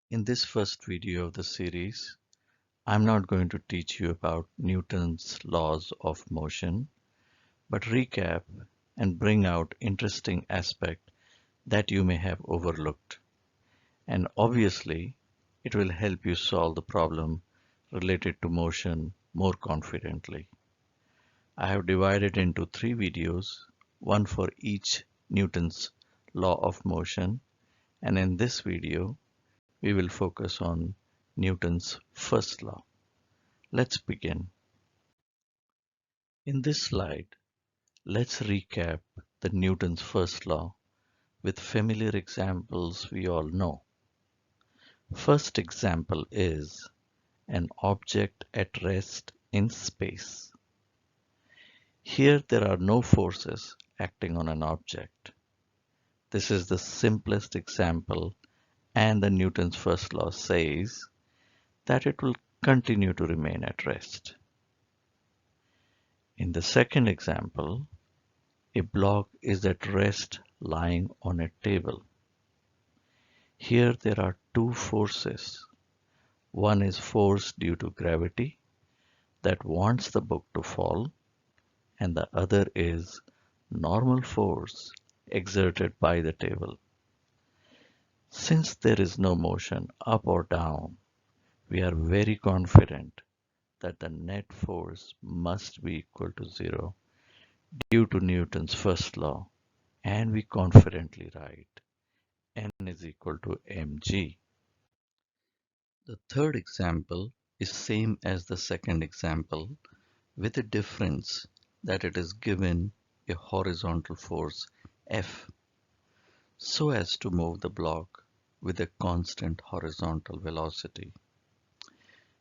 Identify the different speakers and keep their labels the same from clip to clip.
Speaker 1: In this first video of the series, I'm not going to teach you about Newton's laws of motion, but recap and bring out interesting aspects that you may have overlooked. And obviously, it will help you solve the problem related to motion more confidently. I have divided into 3 videos, one for each Newton's law of motion, and in this video, we will focus on Newton's first law. Let's begin. In this slide, let's recap the Newton's first law with familiar examples we all know. First example is an object at rest in space. Here there are no forces acting on an object. This is the simplest example, and the Newton's first law says that it will continue to remain at rest. In the second example, a block is at rest lying on a table. Here there are two forces. One is force due to gravity that wants the book to fall, and the other is normal force exerted by the table. Since there is no motion up or down, we are very confident that the net force must be equal to zero due to Newton's first law, and we confidently write N is equal to mg. The third example is same as the second example with a difference that it is given a horizontal force F so as to move the block with a constant horizontal velocity.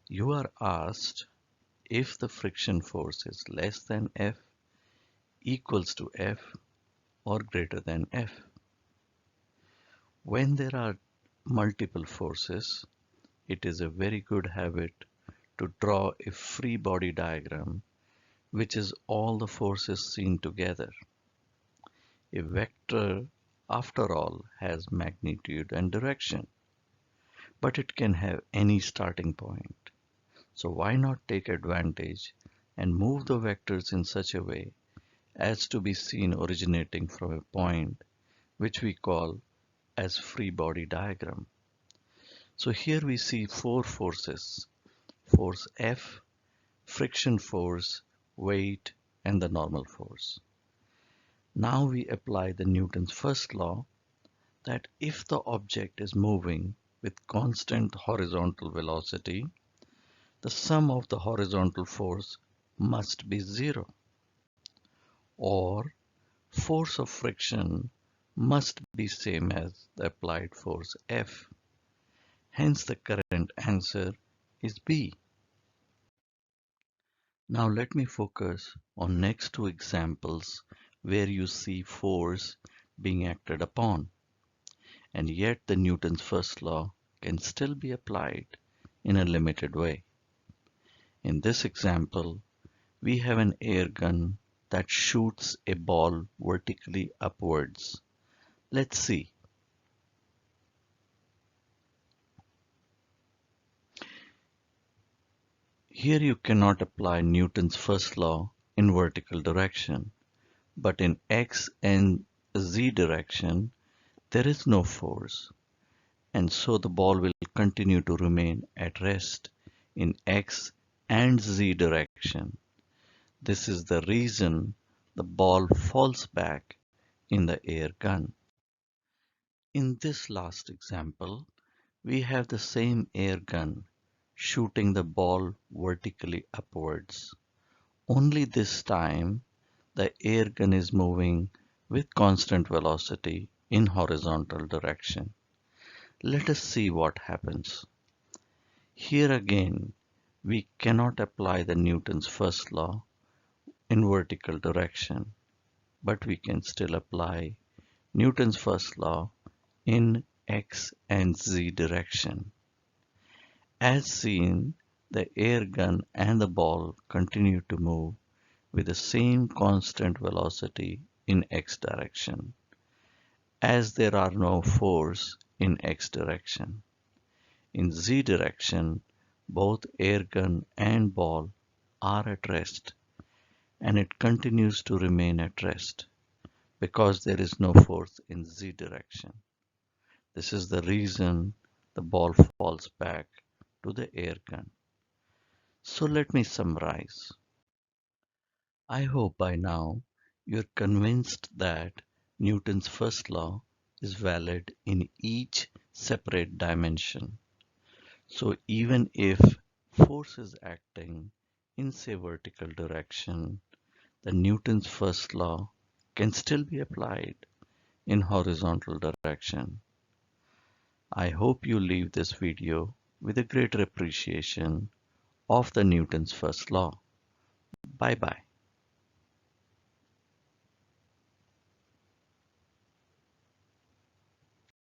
Speaker 1: You are asked if the friction force is less than F, equals to F, or greater than F. When there are multiple forces, it is a very good habit to draw a free body diagram, which is all the forces seen together. A vector, after all, has magnitude and direction, but it can have any starting point. So why not take advantage and move the vectors in such a way as to be seen originating from a point which we call as free body diagram. So here we see four forces: force F, friction force, weight, and the normal force. Now we apply the Newton's first law that if the object is moving with constant horizontal velocity, the sum of the horizontal force must be zero, or force of friction must be same as the applied force F. Hence the correct answer is B. Now let me focus on next two examples where you see force being acted upon, and yet the Newton's first law can still be applied in a limited way. In this example, we have an air gun that shoots a ball vertically upwards. Let's see. Here you cannot apply Newton's first law in vertical direction, but in x and z direction there is no force, and so the ball will continue to remain at rest in x and z direction. This is the reason the ball falls back in the air gun. In this last example, we have the same air gun shooting the ball vertically upwards. Only this time the air gun is moving with constant velocity in horizontal direction. Let us see what happens. Here again, we cannot apply the Newton's first law in vertical direction, but we can still apply Newton's first law in x and z direction. As seen, the air gun and the ball continue to move with the same constant velocity in x direction, as there are no force in x direction. In z direction, both air gun and ball are at rest, and it continues to remain at rest because there is no force in z direction. This is the reason the ball falls back to the air gun. So let me summarize. I hope by now you're convinced that Newton's first law is valid in each separate dimension. So even if force is acting in say vertical direction, the Newton's first law can still be applied in horizontal direction. I hope you leave this video with a greater appreciation of the Newton's first law. Bye bye.